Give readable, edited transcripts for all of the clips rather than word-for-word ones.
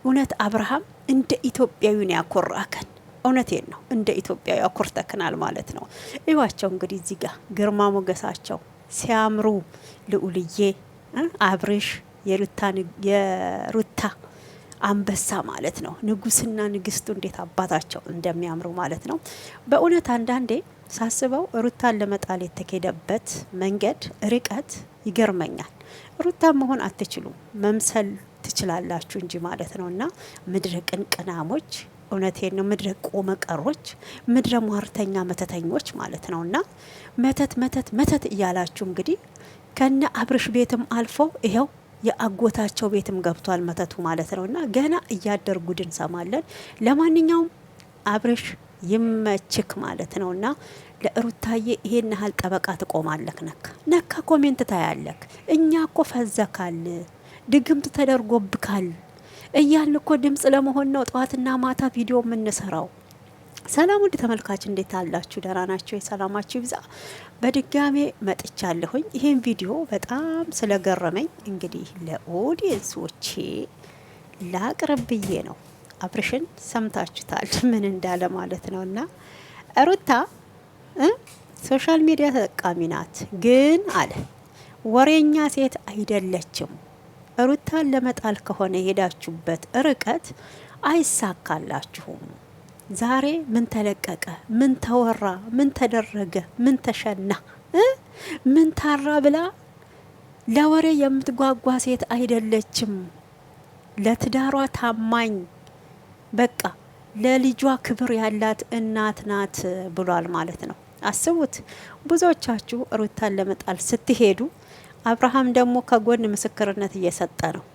እውነት አብርሃም እንደ ኢትዮጵያዊ ነው ያኮራከን። እውነቴን ነው እንደ ኢትዮጵያዊ አኮርተክናል ማለት ነው። እዩዋቸው እንግዲህ እዚህ ጋር ግርማ ሞገሳቸው ሲያምሩ ልዑልዬ አብርሽ የሩታ አንበሳ ማለት ነው። ንጉስና ንግስቱ እንዴት አባታቸው እንደሚያምሩ ማለት ነው። በእውነት አንዳንዴ ሳስበው ሩታን ለመጣል የተኬደበት መንገድ ርቀት ይገርመኛል። ሩታን መሆን አትችሉም፣ መምሰል ትችላላችሁ እንጂ ማለት ነው። እና ምድረ ቅንቅናሞች፣ እውነቴን ነው፣ ምድረ ቆመ ቀሮች፣ ምድረ ሟርተኛ መተተኞች ማለት ነው። እና መተት መተት መተት እያላችሁ እንግዲህ ከነ አብርሽ ቤትም አልፎ ይኸው የአጎታቸው ቤትም ገብቷል መተቱ ማለት ነው። እና ገና እያደር ጉድ እንሰማለን። ለማንኛውም አብርሽ ይመችክ ማለት ነው። እና ለሩታዬ ይሄን ያህል ጠበቃ ትቆማለክ? ነካ ኮሜንት ታያለክ። እኛ እኮ ፈዘካል፣ ድግምት ተደርጎብካል እያልን እኮ ድምጽ ለመሆን ነው ጠዋትና ማታ ቪዲዮ የምንሰራው። ሰላም ውድ ተመልካች እንዴት አላችሁ? ደህና ናችሁ? የሰላማችሁ ይብዛ። በድጋሜ መጥቻለሁኝ። ይሄን ቪዲዮ በጣም ስለገረመኝ እንግዲህ ለኦዲየንሶቼ ላቅርብ ብዬ ነው። አብርሽን ሰምታችሁታል ምን እንዳለ ማለት ነው። እና ሩታ ሶሻል ሚዲያ ተጠቃሚ ናት፣ ግን አለ ወሬኛ ሴት አይደለችም። ሩታን ለመጣል ከሆነ የሄዳችሁበት ርቀት አይሳካላችሁም። ዛሬ ምን ተለቀቀ? ምን ተወራ? ምን ተደረገ? ምን ተሸና? ምን ታራ ብላ ለወሬ የምትጓጓ ሴት አይደለችም። ለትዳሯ ታማኝ በቃ ለልጇ ክብር ያላት እናት ናት ብሏል ማለት ነው። አስቡት። ብዙዎቻችሁ ሩታን ለመጣል ስትሄዱ አብርሃም ደግሞ ከጎን ምስክርነት እየሰጠ ነው።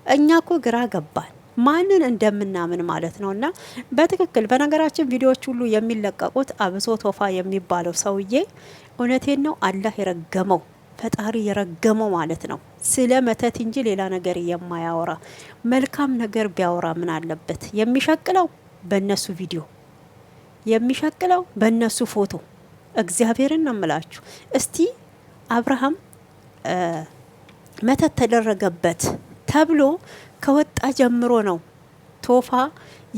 እኛ ኮ ግራ ገባን ማንን እንደምናምን ማለት ነው። እና በትክክል በነገራችን ቪዲዮዎች ሁሉ የሚለቀቁት አብሶ ቶፋ የሚባለው ሰውዬ እውነቴን ነው አላህ የረገመው ፈጣሪ የረገመው ማለት ነው። ስለ መተት እንጂ ሌላ ነገር የማያወራ መልካም ነገር ቢያወራ ምን አለበት? የሚሸቅለው በእነሱ ቪዲዮ፣ የሚሸቅለው በእነሱ ፎቶ። እግዚአብሔርን ነው የምላችሁ። እስቲ አብርሃም መተት ተደረገበት ተብሎ ከወጣ ጀምሮ ነው ቶፋ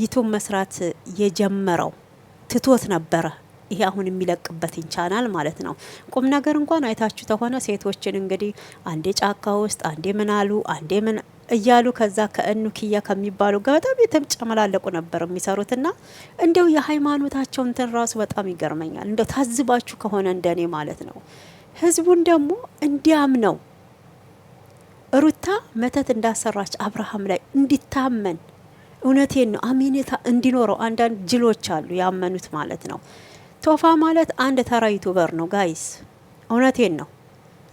ዩቱብ መስራት የጀመረው። ትቶት ነበረ ይሄ አሁን የሚለቅበትን ቻናል ማለት ነው። ቁም ነገር እንኳን አይታችሁ ተሆነ ሴቶችን እንግዲህ አንዴ ጫካ ውስጥ አንዴ ምን አሉ አንዴ ምን እያሉ ከዛ ከእኑ ኪያ ከሚባሉ ጋር በጣም የተጨመላለቁ ነበር የሚሰሩትና እንደው የሃይማኖታቸው እንትን ራሱ በጣም ይገርመኛል። እንደው ታዝባችሁ ከሆነ እንደኔ ማለት ነው። ህዝቡን ደግሞ እንዲያምነው ሩታ መተት እንዳሰራች አብርሃም ላይ እንዲታመን እውነቴን ነው አሚኔታ እንዲኖረው አንዳንድ ጅሎች አሉ ያመኑት ማለት ነው። ቶፋ ማለት አንድ ተራ ዩቱበር ነው ጋይስ። እውነቴን ነው።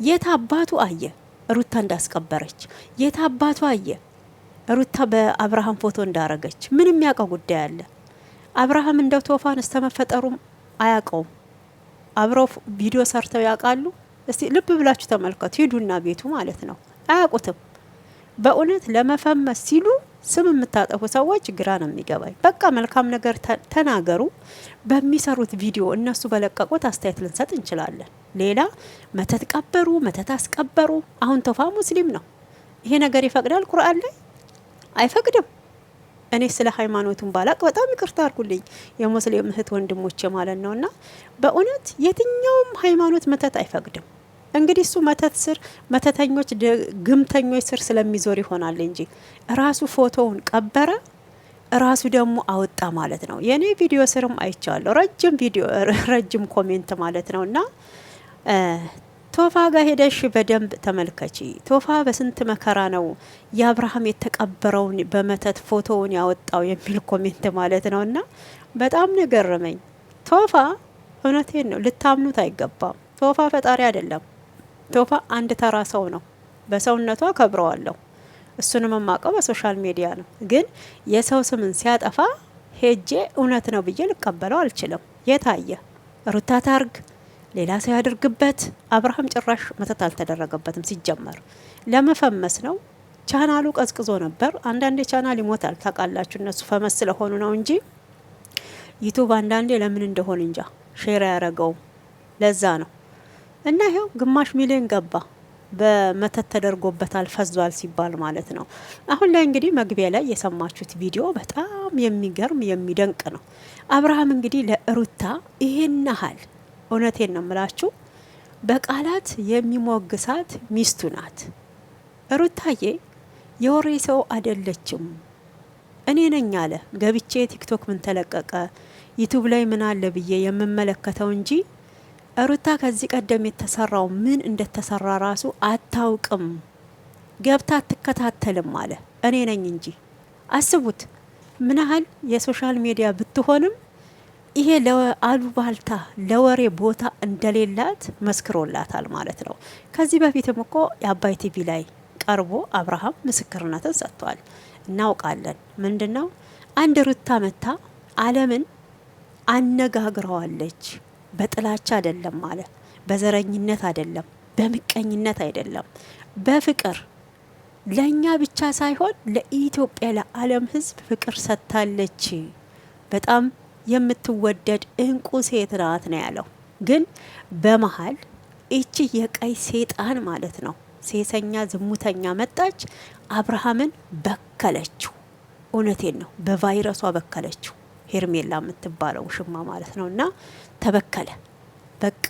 የት አባቱ አየ ሩታ እንዳስቀበረች? የት አባቱ አየ ሩታ በአብርሃም ፎቶ እንዳረገች? ምንም ያውቀው ጉዳይ አለ? አብርሃም እንደው ቶፋን እስተመፈጠሩም አያውቀውም። አብረው ቪዲዮ ሰርተው ያውቃሉ? እስቲ ልብ ብላችሁ ተመልከቱ። ሂዱና ቤቱ ማለት ነው። አያውቁትም። በእውነት ለመፈመስ ሲሉ ስም የምታጠፉ ሰዎች ግራ ነው የሚገባኝ። በቃ መልካም ነገር ተናገሩ። በሚሰሩት ቪዲዮ እነሱ በለቀቁት አስተያየት ልንሰጥ እንችላለን። ሌላ መተት ቀበሩ፣ መተት አስቀበሩ። አሁን ቶፋ ሙስሊም ነው። ይሄ ነገር ይፈቅዳል? ቁርአን ላይ አይፈቅድም። እኔ ስለ ሃይማኖቱን ባላቅ በጣም ይቅርታ አድርጉልኝ የሙስሊም እህት ወንድሞቼ ማለት ነውና በእውነት የትኛውም ሃይማኖት መተት አይፈቅድም። እንግዲህ እሱ መተት ስር መተተኞች ግምተኞች ስር ስለሚዞር ይሆናል እንጂ ራሱ ፎቶውን ቀበረ፣ ራሱ ደግሞ አወጣ ማለት ነው። የኔ ቪዲዮ ስርም አይቻለሁ ረጅም ቪዲዮ ረጅም ኮሜንት ማለት ነውና ቶፋ ጋር ሄደሽ በደንብ ተመልከቺ። ቶፋ በስንት መከራ ነው የአብርሃም የተቀበረውን በመተት ፎቶውን ያወጣው የሚል ኮሜንት ማለት ነውና በጣም ነገረመኝ። ቶፋ እውነቴን ነው ልታምኑት አይገባም። ቶፋ ፈጣሪ አይደለም። ቶፋ አንድ ተራ ሰው ነው። በሰውነቷ ከብረዋለሁ። እሱንም የማውቀው በሶሻል ሚዲያ ነው። ግን የሰው ስምን ሲያጠፋ ሄጄ እውነት ነው ብዬ ልቀበለው አልችልም። የታየ ሩታ ታርግ ሌላ ሰው ያድርግበት። አብርሃም ጭራሽ መተት አልተደረገበትም። ሲጀመር ለመፈመስ ነው። ቻናሉ ቀዝቅዞ ነበር። አንዳንዴ ቻናል ይሞታል ታውቃላችሁ። እነሱ ፈመስ ስለሆኑ ነው እንጂ ዩቱብ አንዳንዴ ለምን እንደሆነ እንጃ ሼር ያረገው ለዛ ነው። እና ይሄው ግማሽ ሚሊዮን ገባ። በመተት ተደርጎበታል ፈዟል ሲባል ማለት ነው። አሁን ላይ እንግዲህ መግቢያ ላይ የሰማችሁት ቪዲዮ በጣም የሚገርም የሚደንቅ ነው። አብርሃም እንግዲህ ለሩታ ይሄን ያህል እውነቴን ነው የምላችሁ በቃላት የሚሞግሳት ሚስቱ ናት። ሩታዬ የወሬ ሰው አይደለችም። እኔ ነኝ አለ ገብቼ ቲክቶክ ምን ተለቀቀ ዩቲዩብ ላይ ምን አለ ብዬ የምመለከተው እንጂ ሩታ ከዚህ ቀደም የተሰራው ምን እንደተሰራ ራሱ አታውቅም፣ ገብታ አትከታተልም አለ። እኔ ነኝ እንጂ አስቡት ምን ያህል የሶሻል ሚዲያ ብትሆንም ይሄ ለአሉባልታ ለወሬ ቦታ እንደሌላት መስክሮላታል ማለት ነው። ከዚህ በፊትም እኮ የአባይ ቲቪ ላይ ቀርቦ አብርሃም ምስክርነትን ሰጥቷል። እናውቃለን። ምንድነው አንድ ሩታ መታ ዓለምን አነጋግረዋለች። በጥላቻ አይደለም ማለት በዘረኝነት አይደለም፣ በምቀኝነት አይደለም፣ በፍቅር ለኛ ብቻ ሳይሆን ለኢትዮጵያ ለዓለም ሕዝብ ፍቅር ሰጥታለች። በጣም የምትወደድ እንቁ ሴት ናት ነው ያለው። ግን በመሃል እቺ የቀይ ሴጣን ማለት ነው ሴሰኛ ዝሙተኛ መጣች፣ አብርሃምን በከለችው። እውነቴን ነው በቫይረሷ በከለችው። ሄርሜላ የምትባለው ሽማ ማለት ነው። እና ተበከለ። በቃ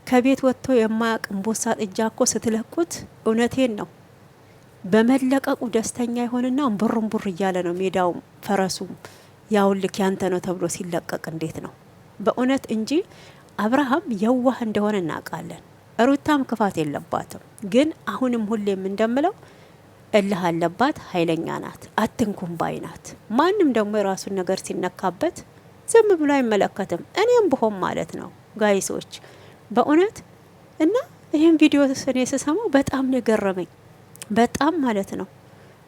ከቤት ወጥቶ የማያውቅ እምቦሳ ጥጃ እኮ ስትለቁት እውነቴን ነው በመለቀቁ ደስተኛ ይሆንና እምቡር እያለ ነው ሜዳው ፈረሱም ያውልክ ያንተ ነው ተብሎ ሲለቀቅ እንዴት ነው በእውነት እንጂ አብርሃም የዋህ እንደሆነ እናውቃለን። ሩታም ክፋት የለባትም። ግን አሁንም ሁሌም እንደምለው እልህ አለባት፣ ኃይለኛ ናት፣ አትንኩም ባይ ናት። ማንም ደግሞ የራሱን ነገር ሲነካበት ዝም ብሎ አይመለከትም። እኔም ብሆን ማለት ነው ጋይሶች በእውነት እና ይህን ቪዲዮ እኔ ስሰማው በጣም ነው የገረመኝ። በጣም ማለት ነው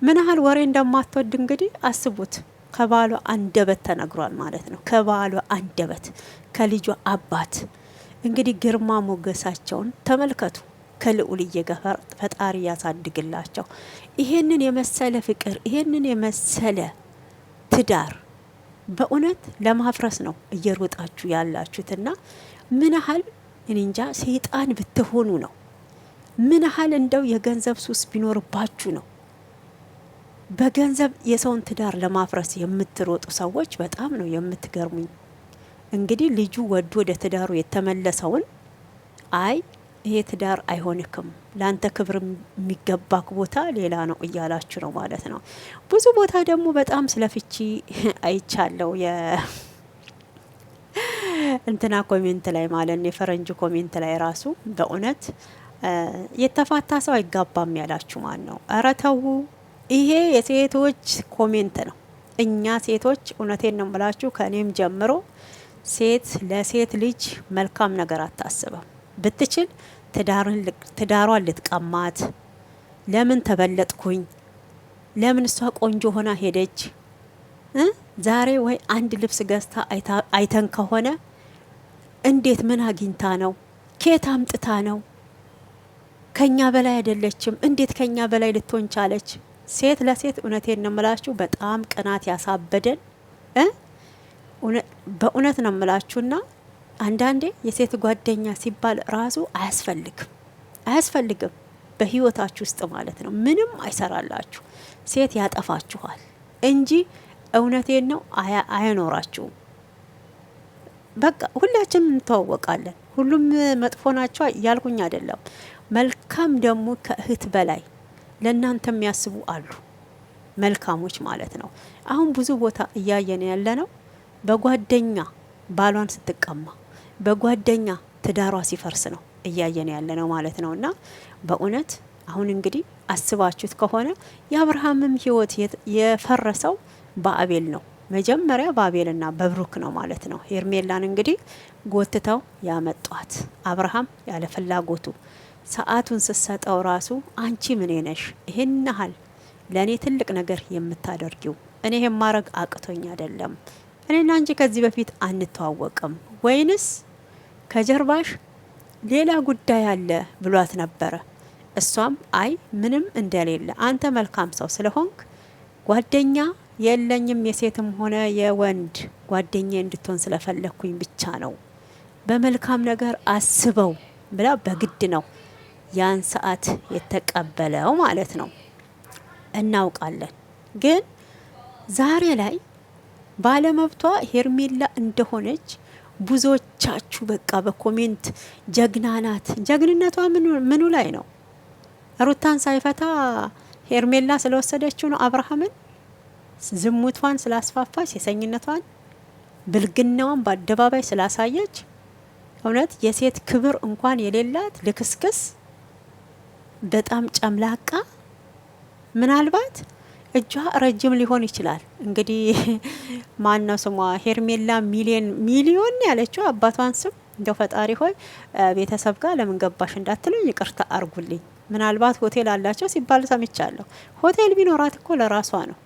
ምን ያህል ወሬ እንደማትወድ እንግዲህ አስቡት። ከባሏ አንደበት ተነግሯል ማለት ነው። ከባሏ አንደበት ከልጇ አባት እንግዲህ ግርማ ሞገሳቸውን ተመልከቱ። ከልዑል እየገፈር ፈጣሪ ያሳድግላቸው። ይሄንን የመሰለ ፍቅር፣ ይሄንን የመሰለ ትዳር በእውነት ለማፍረስ ነው እየሮጣችሁ ያላችሁትና ምን ያህል እንጃ ሰይጣን ብትሆኑ ነው። ምን ያህል እንደው የገንዘብ ሱስ ቢኖርባችሁ ነው በገንዘብ የሰውን ትዳር ለማፍረስ የምትሮጡ ሰዎች በጣም ነው የምትገርሙኝ። እንግዲህ ልጁ ወዶ ወደ ትዳሩ የተመለሰውን አይ ይሄ ትዳር አይሆንክም፣ ላንተ ክብር የሚገባክ ቦታ ሌላ ነው እያላችሁ ነው ማለት ነው። ብዙ ቦታ ደግሞ በጣም ስለፍቺ አይቻለው እንትና ኮሜንት ላይ ማለት ነው የፈረንጅ ኮሜንት ላይ ራሱ በእውነት የተፋታ ሰው አይጋባም ያላችሁ ማን ነው? ኧረ ተው። ይሄ የሴቶች ኮሜንት ነው። እኛ ሴቶች እውነቴን ነው ብላችሁ ከኔም ጀምሮ ሴት ለሴት ልጅ መልካም ነገር አታስበም። ብትችል ትዳሯን ልትቀማት፣ ለምን ተበለጥኩኝ፣ ለምን እሷ ቆንጆ ሆና ሄደች፣ ዛሬ ወይ አንድ ልብስ ገዝታ አይተን ከሆነ እንዴት ምን አግኝታ ነው፣ ኬት አምጥታ ነው፣ ከኛ በላይ አይደለችም፣ እንዴት ከኛ በላይ ልትሆን ቻለች? ሴት ለሴት እውነቴን ነው የምላችሁ በጣም ቅናት ያሳበደን በእውነት ነው የምላችሁና አንዳንዴ የሴት ጓደኛ ሲባል ራሱ አያስፈልግም በህይወታችሁ ውስጥ ማለት ነው። ምንም አይሰራላችሁ። ሴት ያጠፋችኋል እንጂ እውነቴን ነው አያኖራችሁም። በቃ ሁላችንም እንተዋወቃለን። ሁሉም መጥፎ ናቸው ያልኩኝ አይደለም። መልካም ደግሞ ከእህት በላይ ለእናንተ የሚያስቡ አሉ፣ መልካሞች ማለት ነው። አሁን ብዙ ቦታ እያየን ያለ ነው በጓደኛ ባሏን ስትቀማ፣ በጓደኛ ትዳሯ ሲፈርስ ነው እያየን ያለ ነው ማለት ነው። እና በእውነት አሁን እንግዲህ አስባችሁት ከሆነ የአብርሃምም ህይወት የፈረሰው በአቤል ነው። መጀመሪያ በአቤልና በብሩክ ነው ማለት ነው። ሄርሜላን እንግዲህ ጎትተው ያመጧት አብርሃም ያለ ፍላጎቱ ሰዓቱን ስትሰጠው ራሱ አንቺ ምን ነሽ ይሄን ያህል ለኔ ትልቅ ነገር የምታደርጊው? እኔ የማረግ አቅቶኝ አይደለም። እኔና አንቺ ከዚህ በፊት አንተዋወቅም ወይንስ ከጀርባሽ ሌላ ጉዳይ አለ ብሏት ነበረ። እሷም አይ ምንም እንደሌለ አንተ መልካም ሰው ስለሆንክ ጓደኛ የለኝም የሴትም ሆነ የወንድ ጓደኛ እንድትሆን ስለፈለኩኝ ብቻ ነው፣ በመልካም ነገር አስበው ብላ በግድ ነው ያን ሰዓት የተቀበለው ማለት ነው። እናውቃለን። ግን ዛሬ ላይ ባለመብቷ ሄርሜላ እንደሆነች ብዙዎቻችሁ በቃ በኮሜንት ጀግና ናት። ጀግንነቷ ምኑ ላይ ነው? ሩታን ሳይፈታ ሄርሜላ ስለወሰደችው ነው? አብርሃምን ዝሙቷን ስላስፋፋች፣ የሰኝነቷን ብልግናዋን በአደባባይ ስላሳየች፣ እውነት የሴት ክብር እንኳን የሌላት ልክስክስ በጣም ጨምላቃ፣ ምናልባት እጇ ረጅም ሊሆን ይችላል። እንግዲህ ማን ነው ስሟ? ሄርሜላ ሚሊዮን ያለችው አባቷን ስም እንደው ፈጣሪ ሆይ ቤተሰብ ጋር ለምን ገባሽ እንዳትሉኝ ይቅርታ አርጉልኝ። ምናልባት ሆቴል አላቸው ሲባል ሰምቻለሁ። ሆቴል ቢኖራት እኮ ለራሷ ነው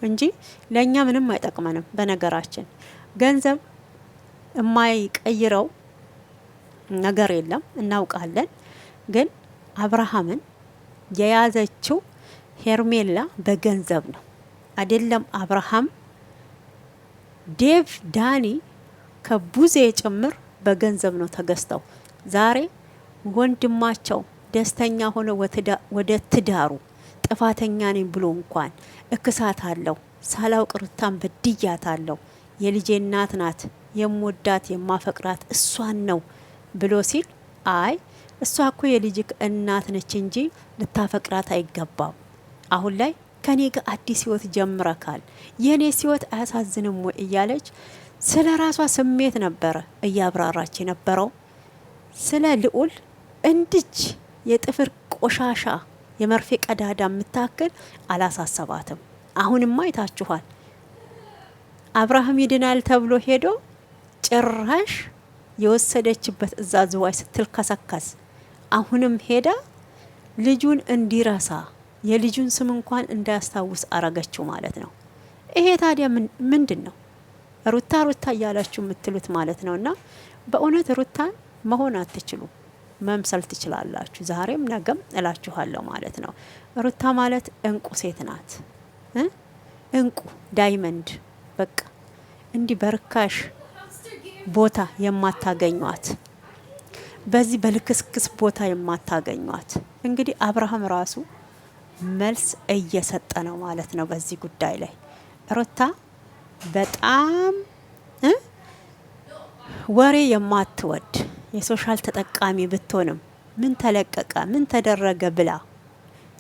እንጂ ለእኛ ምንም አይጠቅመንም። በነገራችን ገንዘብ የማይቀይረው ነገር የለም እናውቃለን። ግን አብርሃምን የያዘችው ሄርሜላ በገንዘብ ነው አይደለም? አብርሃም፣ ዴቭ፣ ዳኒ ከቡዜ ጭምር በገንዘብ ነው ተገዝተው ዛሬ ወንድማቸው ደስተኛ ሆነ ወደ ትዳሩ ጥፋተኛ ነኝ ብሎ እንኳን እክሳት አለው ሳላውቅ ሩታን በድያት አለው የልጄ እናት ናት የምወዳት የማፈቅራት እሷን ነው ብሎ ሲል አይ እሷ እኮ የልጅክ እናት ነች እንጂ ልታፈቅራት አይገባም። አሁን ላይ ከኔ ጋር አዲስ ህይወት ጀምረካል፣ የኔ ህይወት አያሳዝንም ወይ እያለች ስለ ራሷ ስሜት ነበረ እያብራራች የነበረው። ስለ ልዑል እንድች የጥፍር ቆሻሻ የመርፌ ቀዳዳ የምታክል አላሳሰባትም። አሁንማ አይታችኋል። አብርሃም ይድናል ተብሎ ሄዶ ጭራሽ የወሰደችበት እዛ ዝዋይ ስትልከሰከስ አሁንም ሄዳ ልጁን እንዲረሳ የልጁን ስም እንኳን እንዳያስታውስ አረገችው ማለት ነው። ይሄ ታዲያ ምንድን ነው? ሩታ ሩታ እያላችሁ የምትሉት ማለት ነው። እና በእውነት ሩታን መሆን አትችሉ፣ መምሰል ትችላላችሁ። ዛሬም ነገም እላችኋለሁ ማለት ነው። ሩታ ማለት እንቁ ሴት ናት። እንቁ ዳይመንድ፣ በቃ እንዲህ በርካሽ ቦታ የማታገኟት፣ በዚህ በልክስክስ ቦታ የማታገኟት። እንግዲህ አብርሃም ራሱ መልስ እየሰጠ ነው ማለት ነው በዚህ ጉዳይ ላይ። ሩታ በጣም ወሬ የማትወድ የሶሻል ተጠቃሚ ብትሆንም ምን ተለቀቀ ምን ተደረገ ብላ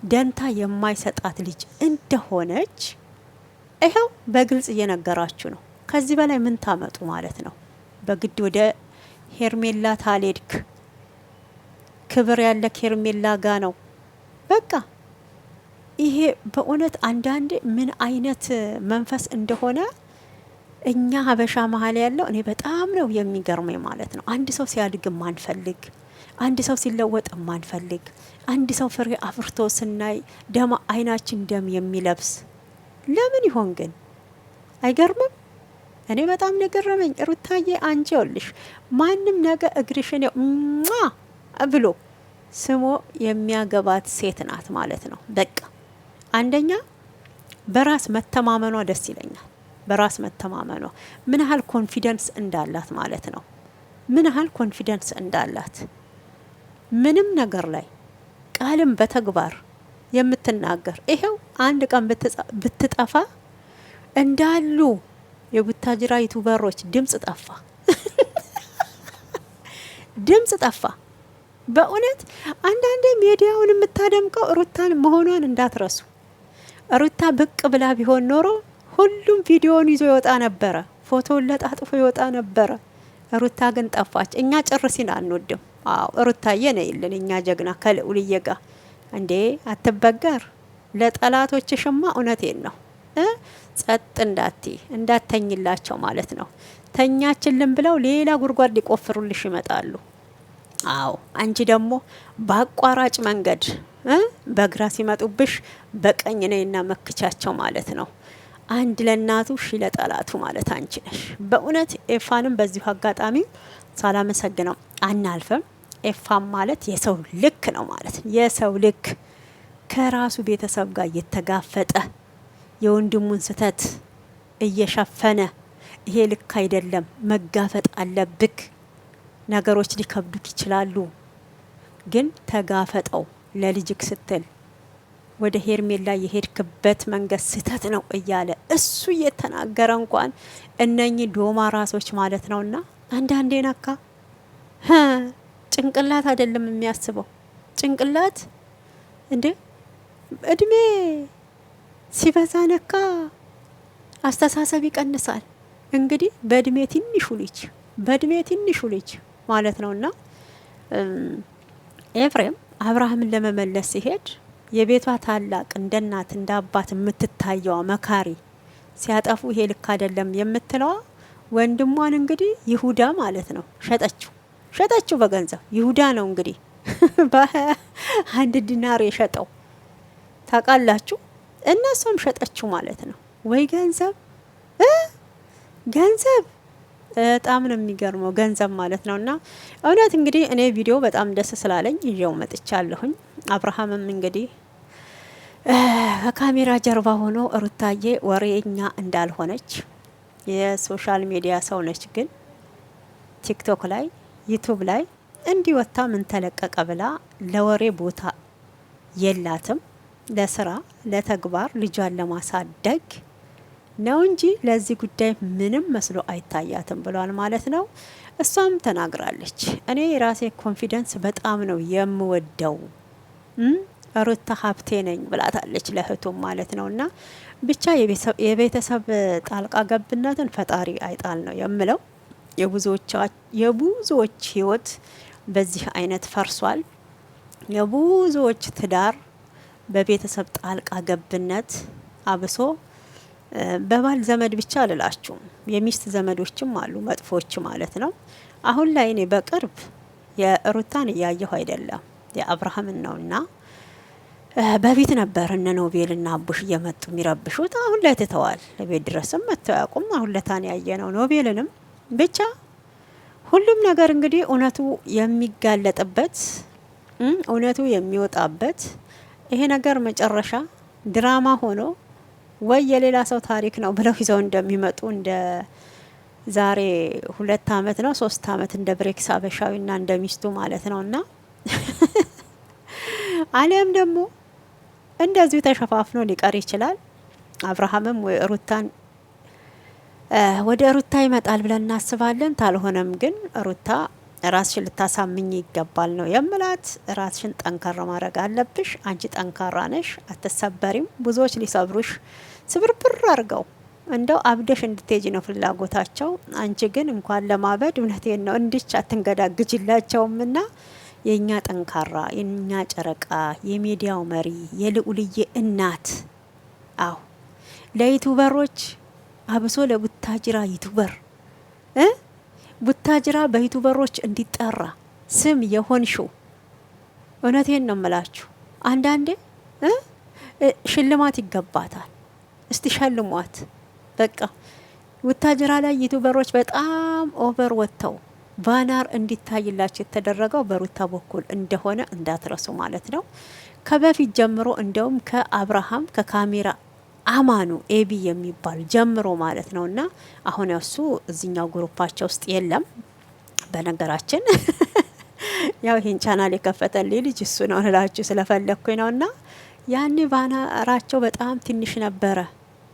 ደንታ የማይሰጣት ልጅ እንደሆነች ይኸው በግልጽ እየነገራችሁ ነው። ከዚህ በላይ ምን ታመጡ ማለት ነው? በግድ ወደ ሄርሜላ ታሌድክ ክብር ያለ ሄርሜላ ጋ ነው በቃ። ይሄ በእውነት አንዳንድ ምን አይነት መንፈስ እንደሆነ እኛ ሀበሻ መሀል ያለው እኔ በጣም ነው የሚገርመኝ ማለት ነው። አንድ ሰው ሲያድግ ማንፈልግ፣ አንድ ሰው ሲለወጥ ማንፈልግ፣ አንድ ሰው ፍሬ አፍርቶ ስናይ ደማ አይናችን ደም የሚለብስ ለምን ይሆን ግን? አይገርምም? እኔ በጣም ነገረመኝ። ሩታዬ አንቺ ይኸውልሽ ማንም ነገ እግርሽን ብሎ ስሞ የሚያገባት ሴት ናት ማለት ነው። በቃ አንደኛ በራስ መተማመኗ ደስ ይለኛል። በራስ መተማመኗ ምን ያህል ኮንፊደንስ እንዳላት ማለት ነው። ምን ያህል ኮንፊደንስ እንዳላት ምንም ነገር ላይ ቃልም በተግባር የምትናገር ይሄው አንድ ቀን ብትጠፋ እንዳሉ የቡታጅራ ዩቱበሮች ድምጽ ጠፋ ድምጽ ጠፋ። በእውነት አንዳንዴ ሚዲያውን የምታደምቀው ሩታን መሆኗን እንዳትረሱ። ሩታ ብቅ ብላ ቢሆን ኖሮ ሁሉም ቪዲዮውን ይዞ ይወጣ ነበረ፣ ፎቶውን ለጣጥፎ ይወጣ ነበረ። ሩታ ግን ጠፋች። እኛ ጭርሲን አንወድም። አዎ ሩታዬ ነይልን፣ እኛ ጀግና ከልዑልዬ ጋር እንዴ አትበገር። ለጠላቶችሽማ እውነቴን ነው ጸጥ እንዳተኝላቸው ማለት ነው። ተኛችልን ብለው ሌላ ጉድጓድ ሊቆፍሩልሽ ይመጣሉ። አዎ አንቺ ደግሞ በአቋራጭ መንገድ በግራ ሲመጡብሽ በቀኝ ነይና መክቻቸው ማለት ነው። አንድ ለእናቱ ሺ ለጠላቱ ማለት አንቺ ነሽ። በእውነት ኤፋንም በዚሁ አጋጣሚ ሳላመሰግነው አናልፈም። ኤፋም ማለት የሰው ልክ ነው ማለት ነው። የሰው ልክ ከራሱ ቤተሰብ ጋር እየተጋፈጠ የወንድሙን ስተት እየሸፈነ ይሄ ልክ አይደለም፣ መጋፈጥ አለብክ። ነገሮች ሊከብዱክ ይችላሉ። ግን ተጋፈጠው ለልጅክ ስትል ወደ ሄርሜላ የሄድክበት መንገድ ስህተት ነው እያለ እሱ እየተናገረ እንኳን እነኚህ ዶማ ራሶች ማለት ነውና አንዳንዴ ነካ ጭንቅላት አይደለም የሚያስበው ጭንቅላት እንዴ እድሜ ሲበዛ ነካ አስተሳሰብ ይቀንሳል። እንግዲህ በእድሜ ትንሹ ልጅ ማለት ነውና ኤፍሬም አብርሃምን ለመመለስ ሲሄድ የቤቷ ታላቅ እንደ እናት እንደ አባት የምትታየዋ መካሪ ሲያጠፉ ይሄ ልክ አይደለም የምትለዋ ወንድሟን እንግዲህ ይሁዳ ማለት ነው ሸጠችው በገንዘብ ይሁዳ ነው እንግዲህ በ1 ዲናር የሸጠው ታውቃላችሁ። እነሱም ሸጠችው ማለት ነው። ወይ ገንዘብ በጣም ነው የሚገርመው ገንዘብ ማለት ነውና እውነት እንግዲህ እኔ ቪዲዮ በጣም ደስ ስላለኝ ይዤው መጥቻለሁኝ። አብርሃምም እንግዲህ ከካሜራ ጀርባ ሆኖ ሩታዬ ወሬኛ እንዳልሆነች የሶሻል ሚዲያ ሰው ነች፣ ግን ቲክቶክ ላይ ዩቲዩብ ላይ እንዲወጣ ምን ተለቀቀ ብላ ለወሬ ቦታ የላትም። ለስራ ለተግባር ልጇን ለማሳደግ ነው እንጂ ለዚህ ጉዳይ ምንም መስሎ አይታያትም ብሏል ማለት ነው። እሷም ተናግራለች። እኔ የራሴ ኮንፊደንስ በጣም ነው የምወደው ሩታ ሀብቴ ነኝ ብላታለች ለእህቱም ማለት ነውና ብቻ የቤተሰብ ጣልቃ ገብነትን ፈጣሪ አይጣል ነው የምለው። የብዙዎች ህይወት በዚህ አይነት ፈርሷል። የብዙዎች ትዳር በቤተሰብ ጣልቃ ገብነት አብሶ በባል ዘመድ ብቻ አልላችሁም፣ የሚስት ዘመዶችም አሉ መጥፎች ማለት ነው። አሁን ላይ እኔ በቅርብ የሩታን እያየሁ አይደለም የአብርሃምን ነውና በፊት ነበር እነ ኖቤልና አቡሽ እየመጡ የሚረብሹት። አሁን ላይ ትተዋል። ለቤት ድረስም መጥተው ያቁም። አሁን ለታን ያየነው ኖቤልንም ብቻ ሁሉም ነገር እንግዲህ እውነቱ የሚጋለጥበት እውነቱ የሚወጣበት ይሄ ነገር መጨረሻ ድራማ ሆኖ ወይ የሌላ ሰው ታሪክ ነው ብለው ይዘው እንደሚመጡ እንደ ዛሬ 2 አመት ነው 3 አመት እንደ ብሬክስ አበሻዊና እንደ ሚስቱ ማለት ነውና አለም ደግሞ እንደዚሁ ተሸፋፍኖ ሊቀር ይችላል። አብርሃምም ወይ ሩታን ወደ ሩታ ይመጣል ብለን እናስባለን። ታልሆነም ግን ሩታ ራስሽን ልታሳምኝ ይገባል ነው የምላት። ራስሽን ጠንካራ ማድረግ አለብሽ። አንቺ ጠንካራ ነሽ፣ አትሰበሪም። ብዙዎች ሊሰብሩሽ ስብርብር አድርገው እንደው አብደሽ እንድትሄጂ ነው ፍላጎታቸው። አንቺ ግን እንኳን ለማበድ እውነቴን ነው እንድች አትንገዳግጅላቸውምና የኛ ጠንካራ የኛ ጨረቃ የሚዲያው መሪ የልዑልዬ እናት አው ለዩቲዩበሮች አብሶ ለቡታጅራ ዩቲዩበር ቡታጅራ በዩቲዩበሮች እንዲጠራ ስም የሆንሽው እውነቴን ነው የምላችሁ። አንዳንዴ ሽልማት ይገባታል። እስቲ ሸልሟት። በቃ ቡታጅራ ላይ ዩቲዩበሮች በጣም ኦቨር ወጥተው ባናር እንዲታይላቸው የተደረገው በሩታ በኩል እንደሆነ እንዳትረሱ ማለት ነው። ከበፊት ጀምሮ እንደውም ከአብርሃም ከካሜራ አማኑ ኤቢ የሚባል ጀምሮ ማለት ነውና አሁን ያሱ እዚኛው ግሩፓቸው ውስጥ የለም። በነገራችን ያው ይሄን ቻናል የከፈተልኝ ልጅ እሱ ነው እላችሁ ስለፈለኩኝ ነውና ያኔ ባናራቸው በጣም ትንሽ ነበረ።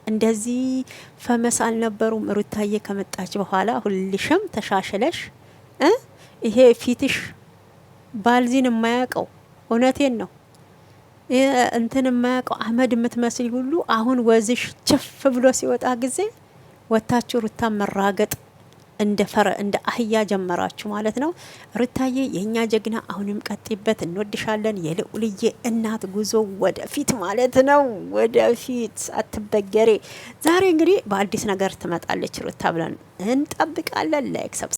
እንደዚህ ፈመስ አልነበሩም። ሩታዬ ከመጣች በኋላ ሁልሽም ተሻሽለሽ ይሄ ፊትሽ ባልዚን የማያውቀው እውነቴን ነው እንትን የማያውቀው አህመድ የምትመስል ሁሉ አሁን ወዝሽ ቸፍ ብሎ ሲወጣ ጊዜ ወታችሁ ሩታ መራገጥ እንደ አህያ ጀመራችሁ ማለት ነው። ሩታዬ የኛ ጀግና አሁንም ቀጥይበት፣ እንወድሻለን። የልዑልዬ እናት ጉዞ ወደፊት ማለት ነው። ወደፊት አትበገሬ። ዛሬ እንግዲህ በአዲስ ነገር ትመጣለች ሩታ ብለን እንጠብቃለን። ላይክ